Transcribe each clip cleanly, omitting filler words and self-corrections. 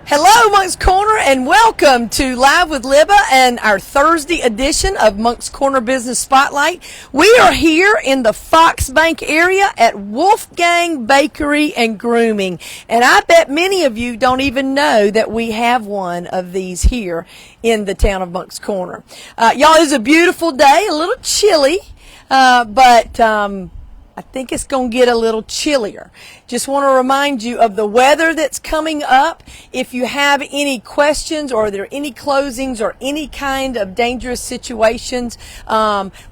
Hello, Moncks Corner, and welcome to Live with Libba and our Thursday edition of Moncks Corner Business Spotlight. We are here in the Fox Bank area at Wolfgang Bakery and Grooming, and I bet many of you don't even know that we have one of these here in the town of Moncks Corner. Y'all, it's a beautiful day, a little chilly, but I think it's going to get a little chillier. Just want to remind you of the weather that's coming up. If you have any questions or are there any closings or any kind of dangerous situations,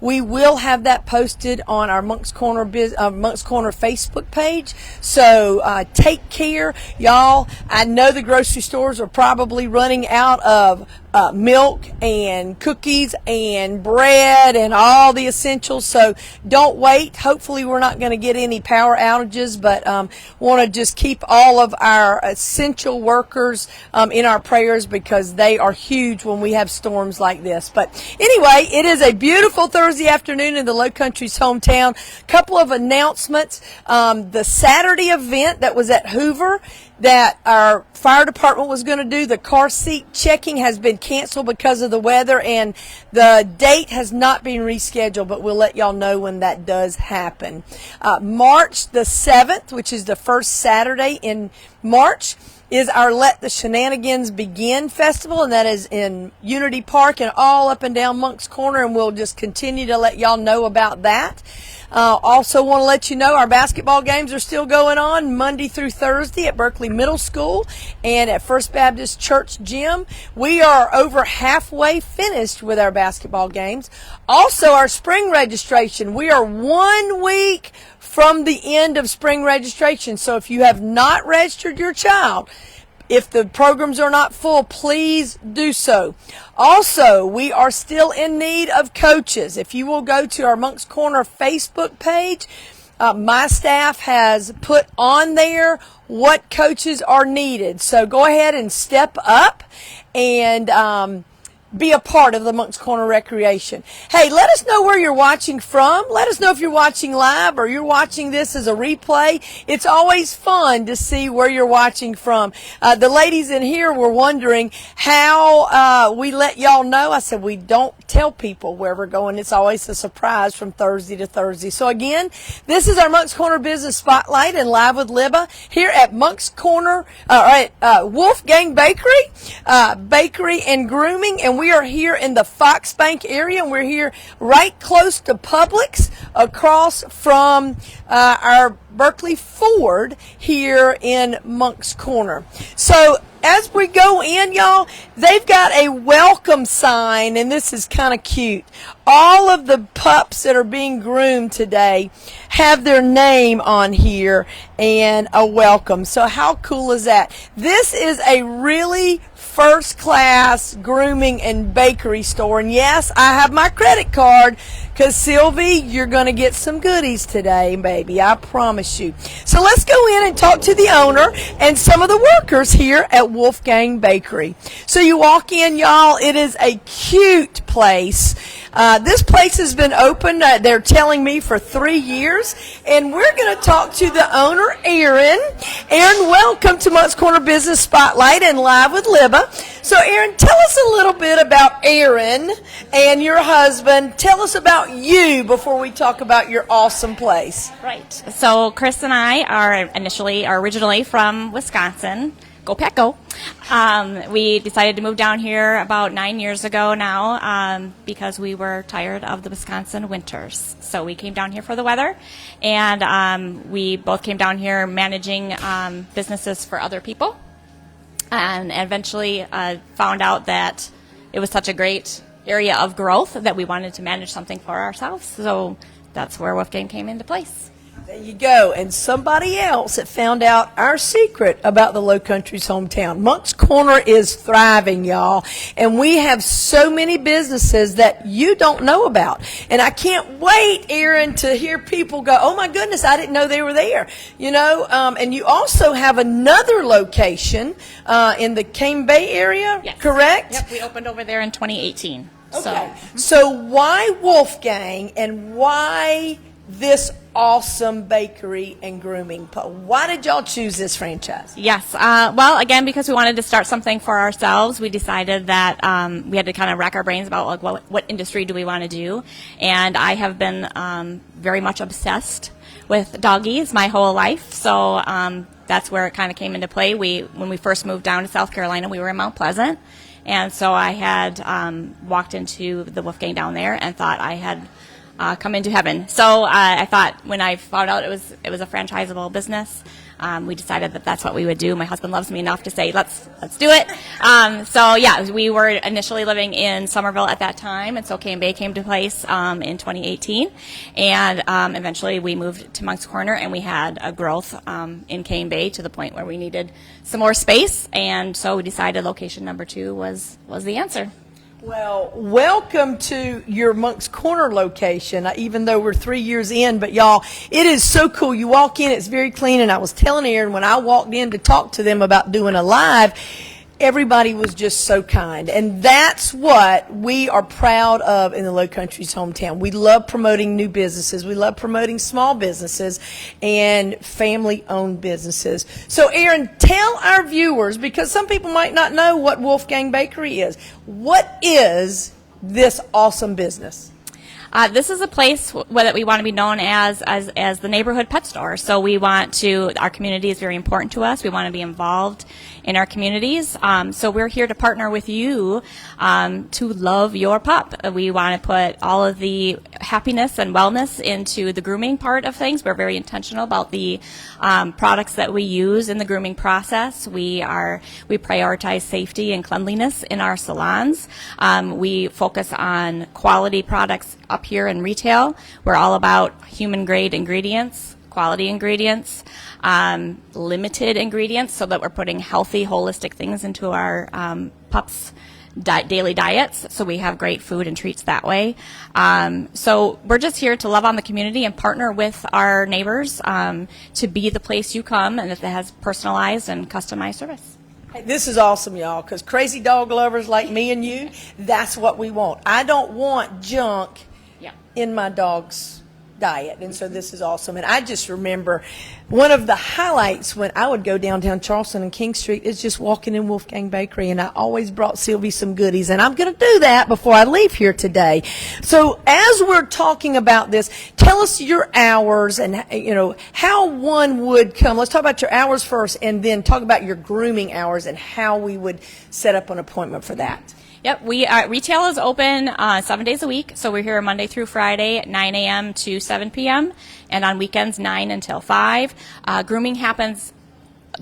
we will have that posted on our Moncks Corner Facebook page. So take care, y'all. I know the grocery stores are probably running out of milk and cookies and bread and all the essentials, so don't wait. Hopefully we're not going to get any power outages, but want to just keep all of our essential workers in our prayers, because they are huge when we have storms like this. But anyway, it is a beautiful Thursday afternoon in the Low Country's hometown. Couple of announcements. The Saturday event that was at Hoover that our fire department was going to do, the car seat checking, has been canceled because of the weather, and the date has not been rescheduled, but we'll let y'all know when that does happen. March the 7th, which is the first Saturday in March, is our Let the Shenanigans Begin festival, and that is in Unity Park and all up and down Moncks Corner, and we'll just continue to let y'all know about that. Also want to let you know our basketball games are still going on Monday through Thursday at Berkeley Middle School and at First Baptist Church Gym. We are over halfway finished with our basketball games. Also, our spring registration, we are 1 week from the end of spring registration. So if you have not registered your child, if the programs are not full, please do so. Also, we are still in need of coaches. If you will go to our Moncks Corner Facebook page, my staff has put on there what coaches are needed. So go ahead and step up and be a part of the Moncks Corner Recreation. Hey, let us know where you're watching from. Let us know if you're watching live or you're watching this as a replay. It's always fun to see where you're watching from. The ladies in here were wondering how we let y'all know. I said we don't tell people where we're going. It's always a surprise from Thursday to Thursday. So again, this is our Moncks Corner Business Spotlight and Live with Libba here at Moncks Corner, Wolfgang Bakery and Grooming, and we are here in the Fox Bank area, and we're here right close to Publix, across from our Berkeley Ford here in Moncks Corner. So as we go in, y'all, they've got a welcome sign, and this is kind of cute. All of the pups that are being groomed today have their name on here and a welcome. So how cool is that? This is a really first-class grooming and bakery store. And yes, I have my credit card, because Sylvie, you're going to get some goodies today, baby. I promise you. So let's go in and talk to the owner and some of the workers here at Wolfgang Bakery. So you walk in, y'all. It is a cute place. This place has been open, they're telling me, for 3 years. And we're going to talk to the owner, Aaron. Aaron, welcome to Moncks Corner Business Spotlight and Live with Libba. So, Aaron, tell us a little bit about Aaron and your husband. Tell us about you before we talk about your awesome place. Right. So, Chris and I are originally from Wisconsin. Go Pack Go. We decided to move down here about 9 years ago now because we were tired of the Wisconsin winters. So we came down here for the weather, and we both came down here managing businesses for other people, and eventually found out that it was such a great area of growth that we wanted to manage something for ourselves. So that's where Wolfgang came into place. There you go. And somebody else that found out our secret about the Low Country's hometown. Moncks Corner is thriving, y'all. And we have so many businesses that you don't know about. And I can't wait, Aaron, to hear people go, oh my goodness, I didn't know they were there. You know, and you also have another location in the Cane Bay area, yes. Correct? Yep, we opened over there in 2018. Okay. So why Wolfgang, and why this awesome bakery and grooming. Why did y'all choose this franchise? Yes. Well, again, because we wanted to start something for ourselves, we decided that we had to kind of rack our brains about like what industry do we want to do. And I have been very much obsessed with doggies my whole life. So that's where it kind of came into play. When we first moved down to South Carolina, we were in Mount Pleasant. And so I had walked into the Wolfgang down there and thought I had come into heaven. So I thought when I found out it was a franchisable business, we decided that that's what we would do. My husband loves me enough to say, let's do it. So yeah, we were initially living in Somerville at that time, and so Cane Bay came to place in 2018, and eventually we moved to Moncks Corner, and we had a growth in Cane Bay to the point where we needed some more space, and so we decided location number 2 was the answer. Well, welcome to your Moncks Corner location, even though we're 3 years in. But, y'all, it is so cool. You walk in, it's very clean. And I was telling Aaron when I walked in to talk to them about doing a live, everybody was just so kind. And that's what we are proud of in the Low Country's hometown. We love promoting new businesses. We love promoting small businesses and family-owned businesses. So, Aaron, tell our viewers, because some people might not know what Wolfgang Bakery is. What is this awesome business? This is a place that we want to be known as the neighborhood pet store. So our community is very important to us. We want to be involved in our communities. So we're here to partner with you to love your pup. We want to put all of the happiness and wellness into the grooming part of things. We're very intentional about the products that we use in the grooming process. We prioritize safety and cleanliness in our salons. We focus on quality products up here in retail. We're all about human grade ingredients, quality ingredients, limited ingredients, so that we're putting healthy, holistic things into our pups' daily diets, so we have great food and treats that way. So we're just here to love on the community and partner with our neighbors to be the place you come and that has personalized and customized service. Hey, this is awesome, y'all, because crazy dog lovers like me and you, that's what we want. I don't want junk in my dog's diet, and so this is awesome. And I just remember one of the highlights when I would go downtown Charleston and King Street is just walking in Wolfgang Bakery, and I always brought Sylvie some goodies, and I'm going to do that before I leave here today. So as we're talking about this, tell us your hours and how one would come. Let's talk about your hours first, and then talk about your grooming hours and how we would set up an appointment for that. Yep, retail is open 7 days a week, so we're here Monday through Friday at 9 a.m. to 7 p.m., and on weekends 9 until 5. Grooming happens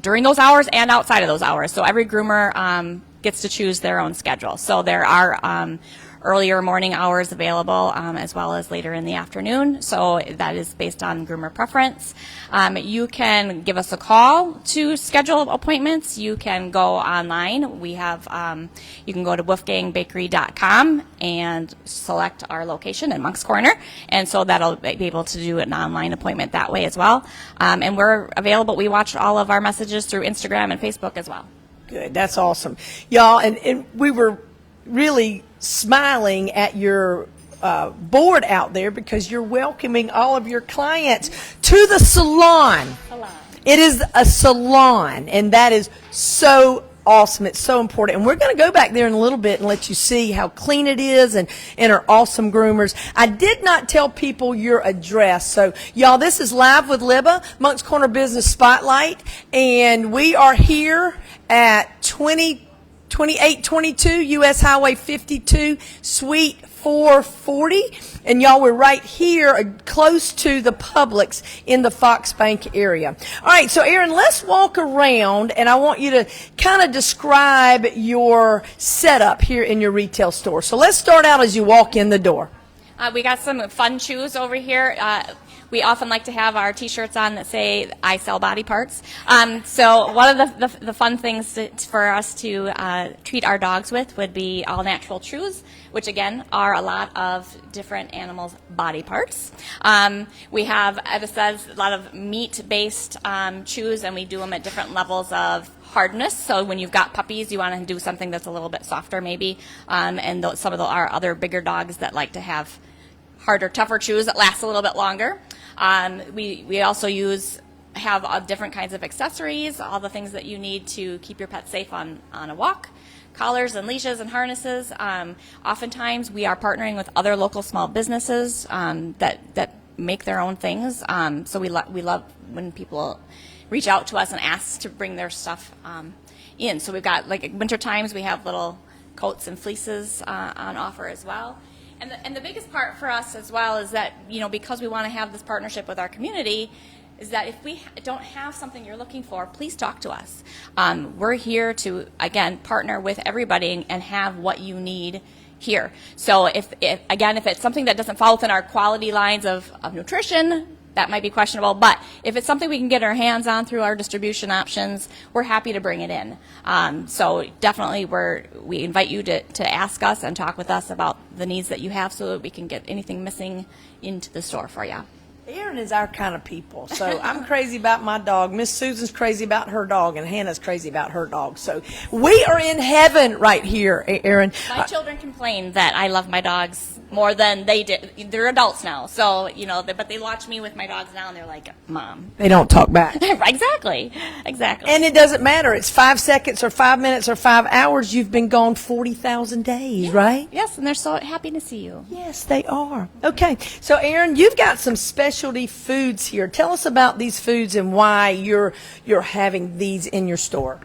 during those hours and outside of those hours, so every groomer gets to choose their own schedule. So there are earlier morning hours available as well as later in the afternoon, so that is based on groomer preference. You can give us a call to schedule appointments. You can go online. We have you can go to wolfgangbakery.com and select our location in Moncks Corner, and so that'll be able to do an online appointment that way as well. And we're available. We watch all of our messages through Instagram and Facebook as well. Good, that's awesome, y'all. And we were really smiling at your board out there because you're welcoming all of your clients to the salon. It is a salon, and that is so awesome. It's so important. And we're going to go back there in a little bit and let you see how clean it is and our awesome groomers. I did not tell people your address. So, y'all, this is Live with Libba, Moncks Corner Business Spotlight, and we are here at 2822 U.S. Highway 52, Suite 440. And y'all, we're right here close to the Publix in the Fox Bank area. All right, so Aaron, let's walk around, and I want you to kind of describe your setup here in your retail store. So let's start out as you walk in the door. We got some fun shoes over here. We often like to have our T-shirts on that say, I sell body parts. So one of the fun things for us to treat our dogs with would be all natural chews, which again are a lot of different animals' body parts. We have, as it says, a lot of meat-based chews, and we do them at different levels of hardness. So when you've got puppies, you want to do something that's a little bit softer maybe. And some of our other bigger dogs that like to have harder, tougher chews that last a little bit longer. We also have different kinds of accessories, all the things that you need to keep your pet safe on a walk. Collars and leashes and harnesses. Oftentimes we are partnering with other local small businesses that make their own things. So we love when people reach out to us and ask to bring their stuff in. So we've got, like, at winter times, we have little coats and fleeces on offer as well. And the biggest part for us as well is that, because we want to have this partnership with our community, is that if we don't have something you're looking for, please talk to us. We're here to, again, partner with everybody and have what you need here. So if it's something that doesn't fall within our quality lines of nutrition, that might be questionable. But if it's something we can get our hands on through our distribution options, we're happy to bring it in. So definitely we invite you to ask us and talk with us about the needs that you have so that we can get anything missing into the store for you. Erin is our kind of people. So I'm crazy about my dog. Miss Susan's crazy about her dog, and Hannah's crazy about her dog. So we are in heaven right here, Erin. My children complain that I love my dogs more than they did. They're adults now, so but they watch me with my dogs now, and they're like, "Mom." They don't talk back. Exactly. And it doesn't matter. It's 5 seconds or 5 minutes or 5 hours. You've been gone 40,000 days, right? Yes, and they're so happy to see you. Yes, they are. Okay, so Erin, you've got some specialty foods here. Tell us about these foods and why you're having these in your store.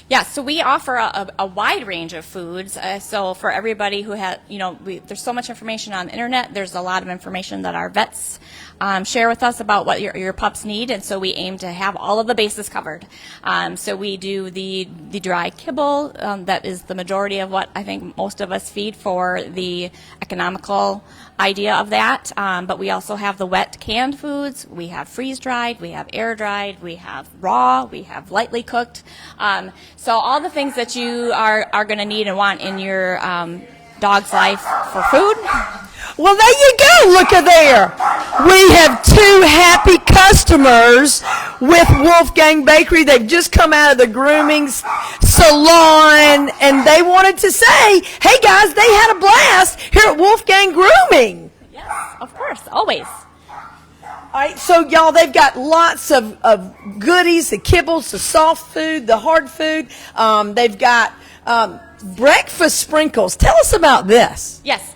Yeah, so we offer a wide range of foods. So for everybody who has, there's so much information on the internet. There's a lot of information that our vets share with us about what your pups need, and so we aim to have all of the bases covered. So we do the dry kibble. That is the majority of what I think most of us feed for the economical idea of that. But we also have the wet canned foods. We have freeze-dried. We have air-dried. We have raw. We have lightly cooked. So all the things that you are going to need and want in your dog's life for food. Well, there you go. Look at there. We have 2 happy customers with Wolfgang Bakery. They've just come out of the grooming salon, and they wanted to say, hey, guys, they had a blast here at Wolfgang Grooming. Yes, of course, always. All right, so y'all, they've got lots of goodies, the kibbles, the soft food, the hard food. They've got breakfast sprinkles. Tell us about this. Yes.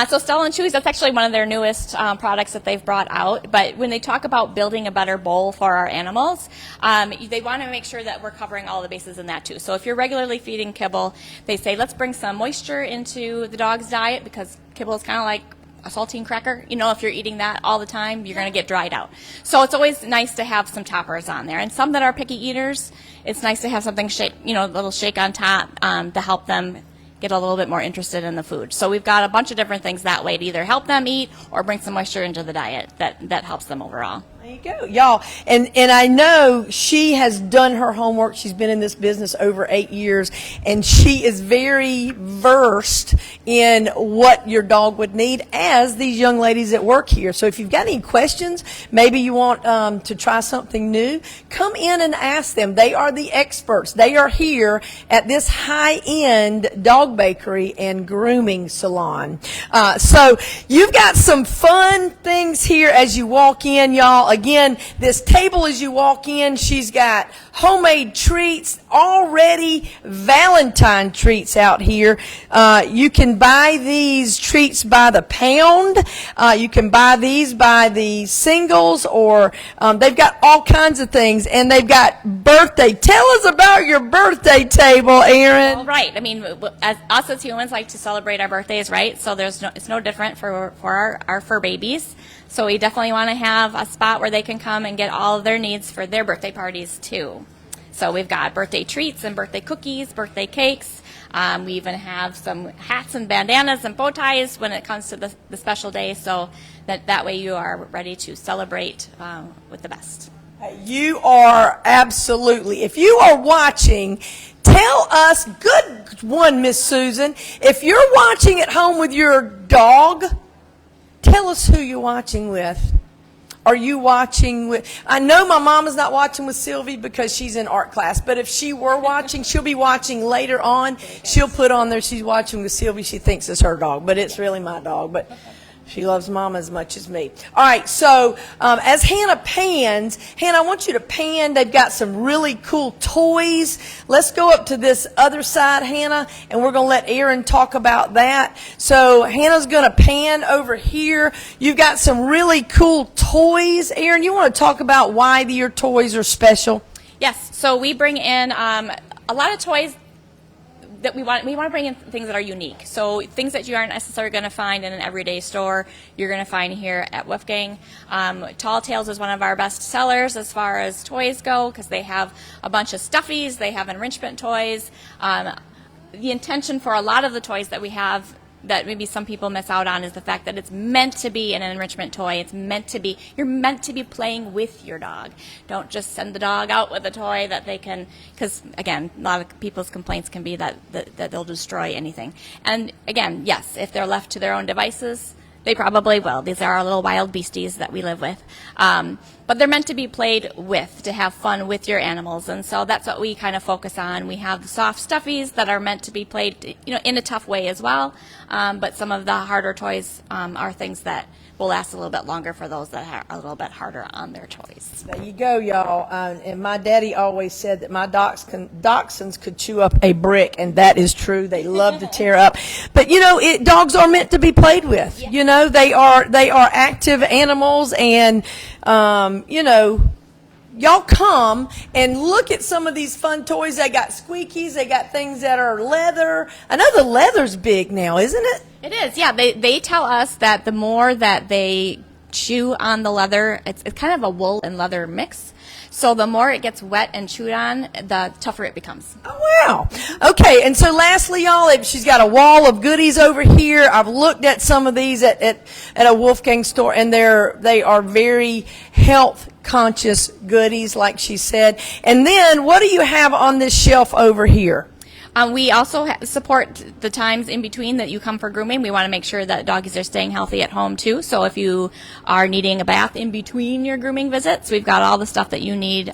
So Stella and Chewy's, that's actually one of their newest products that they've brought out. But when they talk about building a better bowl for our animals, they want to make sure that we're covering all the bases in that too. So if you're regularly feeding kibble, they say let's bring some moisture into the dog's diet, because kibble is kind of like a saltine cracker. If you're eating that all the time, you're going to get dried out. So it's always nice to have some toppers on there. And some that are picky eaters, it's nice to have something a little shake on top to help them get a little bit more interested in the food. So we've got a bunch of different things that way to either help them eat or bring some moisture into the diet that helps them overall. There you go, y'all. And I know she has done her homework. She's been in this business over 8 years, and she is very versed in what your dog would need, as these young ladies that work here. So if you've got any questions, maybe you want to try something new, come in and ask them. They are the experts. They are here at this high-end dog bakery and grooming salon. So you've got some fun things here as you walk in, y'all. Again, this table as you walk in, she's got homemade treats, already Valentine treats out here. You can buy these treats by the pound. You can buy these by the singles, or they've got all kinds of things, and they've got birthday. Tell us about your birthday table, Erin. Well, right. I mean, us as humans like to celebrate our birthdays, right? So it's no different for our fur babies. So we definitely want to have a spot where they can come and get all of their needs for their birthday parties too. So we've got birthday treats and birthday cookies, birthday cakes. We even have some hats and bandanas and bow ties when it comes to the special day, so that way you are ready to celebrate with the best. You are absolutely. If you are watching, tell us, good one, Miss Susan. If you're watching at home with your dog, tell us who you're watching with. Are you watching with, I know my mom is not watching with Sylvie because she's in art class, but if she were watching, she'll be watching later on. She'll put on there she's watching with Sylvie. She thinks it's her dog, but it's really my dog. But She loves Mama as much as me. All right, so as Hannah pans, Hannah, I want you to pan. They've got some really cool toys. Let's go up to this other side, Hannah, and we're going to let Aaron talk about that. So Hannah's going to pan over here. You've got some really cool toys. Aaron, you want to talk about why your toys are special? Yes, so we bring in a lot of toys that we want to bring in things that are unique. So things that you aren't necessarily going to find in an everyday store, you're going to find here at Wolfgang. Tall Tales is one of our best sellers as far as toys go because they have a bunch of stuffies, they have enrichment toys. The intention for a lot of the toys that we have that maybe some people miss out on is the fact that it's meant to be an enrichment toy. It's meant to be, you're meant to be playing with your dog. Don't just send the dog out with a toy that they can, because again, a lot of people's complaints can be that they'll destroy anything. And again, yes, if they're left to their own devices, they probably will. These are our little wild beasties that we live with. But they're meant to be played with, to have fun with your animals. And so that's what we kind of focus on. We have the soft stuffies that are meant to be played, in a tough way as well. But some of the harder toys are things that will last a little bit longer for those that are a little bit harder on their toys. There you go, y'all. And my daddy always said that my dachshunds could chew up a brick, and that is true. They love to tear up. But dogs are meant to be played with. Yeah. They are active animals, and y'all come and look at some of these fun toys. They got squeakies. They got things that are leather. I know the leather's big now, isn't it? It is, yeah. They tell us that the more that they chew on the leather, it's kind of a wool and leather mix. So the more it gets wet and chewed on, the tougher it becomes. Oh, wow. Okay, and so lastly, y'all, she's got a wall of goodies over here. I've looked at some of these at a Wolfgang store, and they are very health conscious goodies, like she said. And then what do you have on this shelf over here? We also support the times in between that you come for grooming. We want to make sure that doggies are staying healthy at home too. So if you are needing a bath in between your grooming visits, we've got all the stuff that you need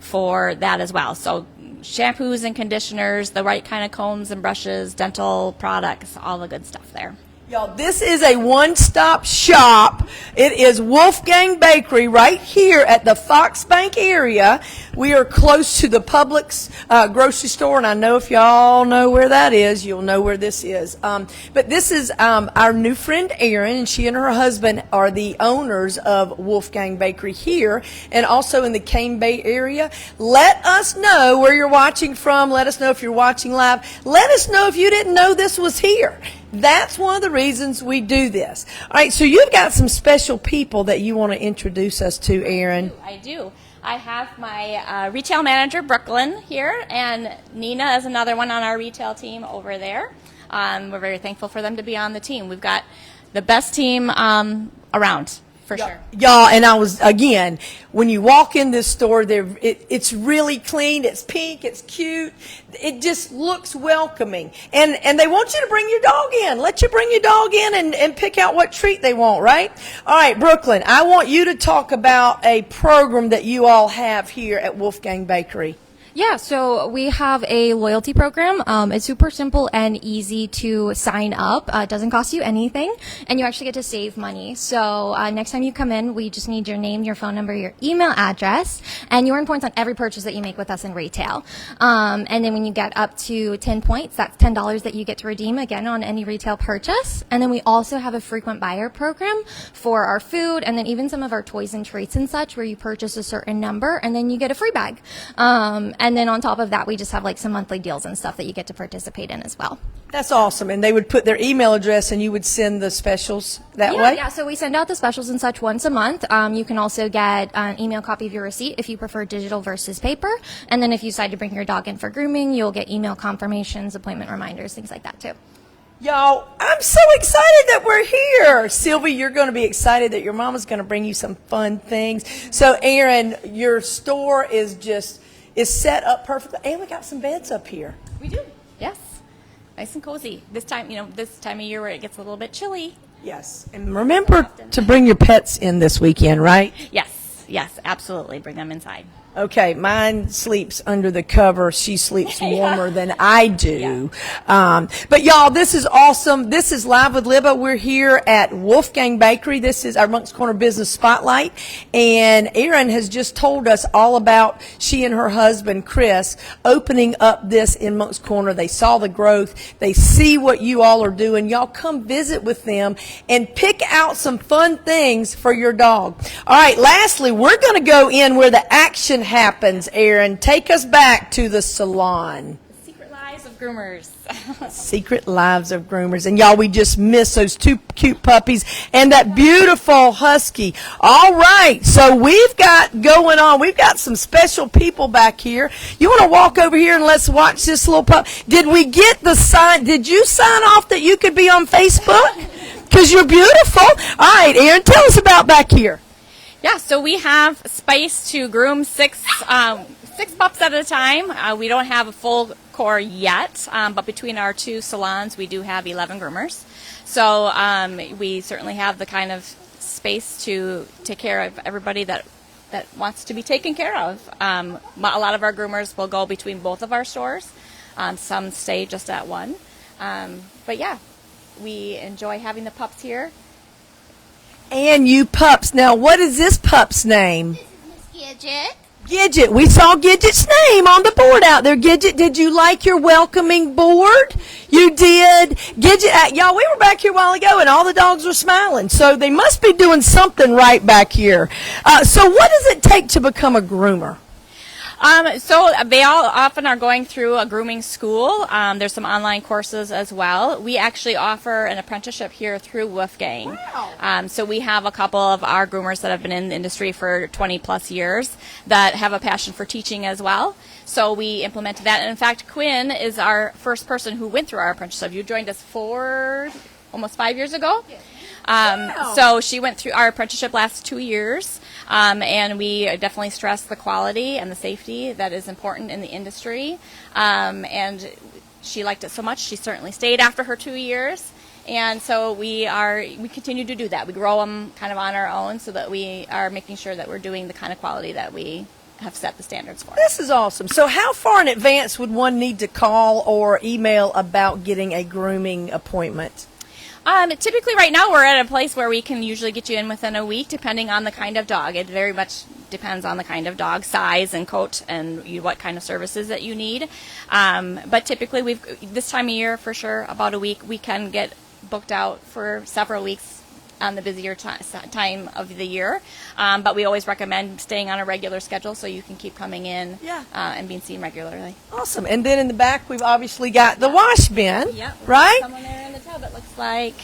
for that as well. So shampoos and conditioners, the right kind of combs and brushes, dental products, all the good stuff there. Y'all, this is a one-stop shop. It is Wolfgang Bakery right here at the Fox Bank area. We are close to the Publix grocery store, and I know if y'all know where that is, you'll know where this is. But this is our new friend Erin, and she and her husband are the owners of Wolfgang Bakery here and also in the Cane Bay area. Let us know where you're watching from. Let us know if you're watching live. Let us know if you didn't know this was here. That's one of the reasons we do this. All right, so you've got some special people that you want to introduce us to, Erin. I do. I have my retail manager, Brooklyn, here, and Nina is another one on our retail team over there. We're very thankful for them to be on the team. We've got the best team around. For sure. Y'all, and again, when you walk in this store, it's really clean, it's pink, it's cute, it just looks welcoming. And they want you to bring your dog in. Let you bring your dog in and pick out what treat they want, right? All right, Brooklyn, I want you to talk about a program that you all have here at Wolfgang Bakery. Yeah, so we have a loyalty program. It's super simple and easy to sign up. It doesn't cost you anything, and you actually get to save money. So next time you come in, we just need your name, your phone number, your email address, and you earn points on every purchase that you make with us in retail. And then when you get up to 10 points, that's $10 that you get to redeem again on any retail purchase. And then we also have a frequent buyer program for our food, and then even some of our toys and treats and such, where you purchase a certain number, and then you get a free bag. And then on top of that, we just have like some monthly deals and stuff that you get to participate in as well. That's awesome. And they would put their email address and you would send the specials that way? Yeah, so we send out the specials and such once a month. You can also get an email copy of your receipt if you prefer digital versus paper. And then if you decide to bring your dog in for grooming, you'll get email confirmations, appointment reminders, things like that too. Y'all, I'm so excited that we're here. Sylvie, you're going to be excited that your mama's going to bring you some fun things. So, Erin, your store is set up perfectly, and we got some beds up here. We do, yes. Nice and cozy. This time of year where it gets a little bit chilly. Yes, and remember to bring your pets in this weekend, right? Yes, absolutely. Bring them inside. Okay, mine sleeps under the cover. She sleeps warmer than I do. But y'all, this is awesome. This is Live with Libba. We're here at Wolfgang Bakery. This is our Moncks Corner Business Spotlight. And Erin has just told us all about she and her husband, Chris, opening up this in Moncks Corner. They saw the growth. They see what you all are doing. Y'all come visit with them and pick out some fun things for your dog. All right, lastly, we're going to go in where the action happens. Erin, take us back to the salon. Secret lives of groomers. Secret lives of groomers. And y'all, we just missed those two cute puppies and that beautiful husky. All right, so we've got some special people back here. You want to walk over here and let's watch this little pup. Did we get the sign? Did you sign off that you could be on Facebook? Because you're beautiful. All right, Erin, tell us about back here. Yeah, so we have space to groom six pups at a time. We don't have a full core yet, but between our two salons, we do have 11 groomers. So we certainly have the kind of space to take care of everybody that wants to be taken care of. A lot of our groomers will go between both of our stores. Some stay just at one. But yeah, we enjoy having the pups here. And you pups. Now, what is this pup's name? Miss Gidget. Gidget. We saw Gidget's name on the board out there. Gidget, did you like your welcoming board? You did. Gidget, y'all, we were back here a while ago, and all the dogs were smiling. So they must be doing something right back here. So what does it take to become a groomer? So they all often are going through a grooming school. There's some online courses as well. We actually offer an apprenticeship here through Wolfgang. Wow. So we have a couple of our groomers that have been in the industry for 20 plus years that have a passion for teaching as well. So we implemented that. And in fact, Quinn is our first person who went through our apprenticeship. You joined us almost 5 years ago. Wow. So she went through our apprenticeship last 2 years. And we definitely stress the quality and the safety that is important in the industry. And she liked it so much, she certainly stayed after her 2 years. And so we continue to do that. We grow them kind of on our own so that we are making sure that we're doing the kind of quality that we have set the standards for. This is awesome. So how far in advance would one need to call or email about getting a grooming appointment? Typically right now we're at a place where we can usually get you in within a week depending on the kind of dog. It very much depends on the kind of dog, size and coat, and what kind of services that you need. But typically this time of year for sure, about a week, we can get booked out for several weeks on the busier time of the year. But we always recommend staying on a regular schedule so you can keep coming in and being seen regularly. Awesome. And then in the back we've obviously got the wash bin, Yep. right? Someone there in the tub, it looks like.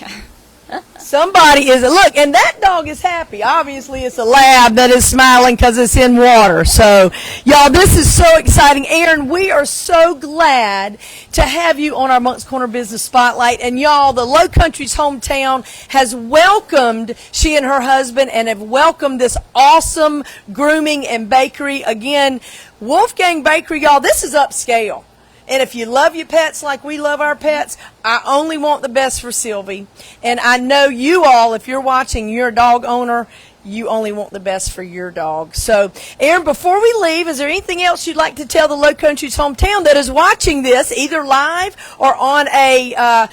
Somebody is, look, and that dog is happy. Obviously, it's a lab that is smiling because it's in water. So, y'all, this is so exciting. Erin, we are so glad to have you on our Moncks Corner Business Spotlight. And, y'all, the Low Country's hometown has welcomed she and her husband and have welcomed this awesome grooming and bakery. Again, Wolfgang Bakery, y'all, this is upscale. And if you love your pets like we love our pets, I only want the best for Sylvie. And I know you all, if you're watching, you're a dog owner, you only want the best for your dog. So, Erin, before we leave, is there anything else you'd like to tell the Low Country's hometown that is watching this, either live or on a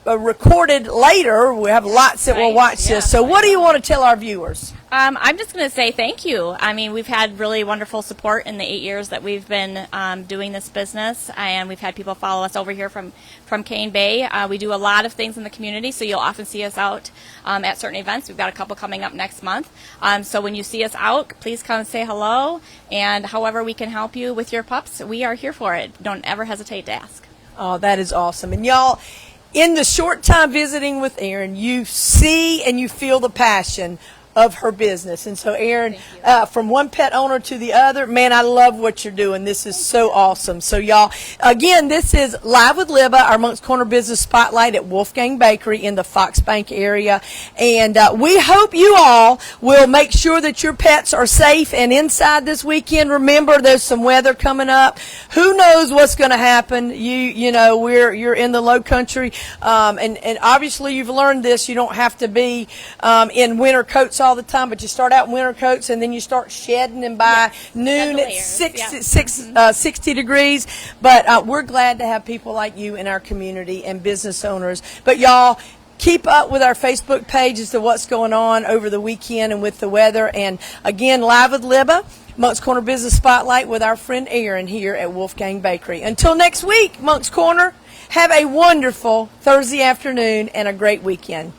recorded later? We have lots that will watch this. So what do you want to tell our viewers? I'm just going to say thank you. I mean, we've had really wonderful support in the 8 years that we've been doing this business, and we've had people follow us over here from Cane Bay. We do a lot of things in the community, so you'll often see us out at certain events. We've got a couple coming up next month. So when you see us out, please come and say hello, and however we can help you with your pups, we are here for it. Don't ever hesitate to ask. Oh, that is awesome. And y'all, in the short time visiting with Erin, you see and you feel the passion of her business. And so, Erin, from one pet owner to the other, man, I love what you're doing. This is so awesome. So, y'all, again, this is Live with Libba, our Moncks Corner Business Spotlight at Wolfgang Bakery in the Fox Bank area. And we hope you all will make sure that your pets are safe and inside this weekend. Remember, there's some weather coming up. Who knows what's going to happen? You know, you're in the Low Country, and obviously you've learned this. You don't have to be in winter coats all all the time, but you start out in winter coats and then you start shedding them by noon at layers, 60 degrees. But we're glad to have people like you in our community and business owners. But y'all, keep up with our Facebook page as to what's going on over the weekend and with the weather. And again, Live with Libba, Moncks Corner Business Spotlight with our friend Aaron here at Wolfgang Bakery. Until next week, Moncks Corner, have a wonderful Thursday afternoon and a great weekend.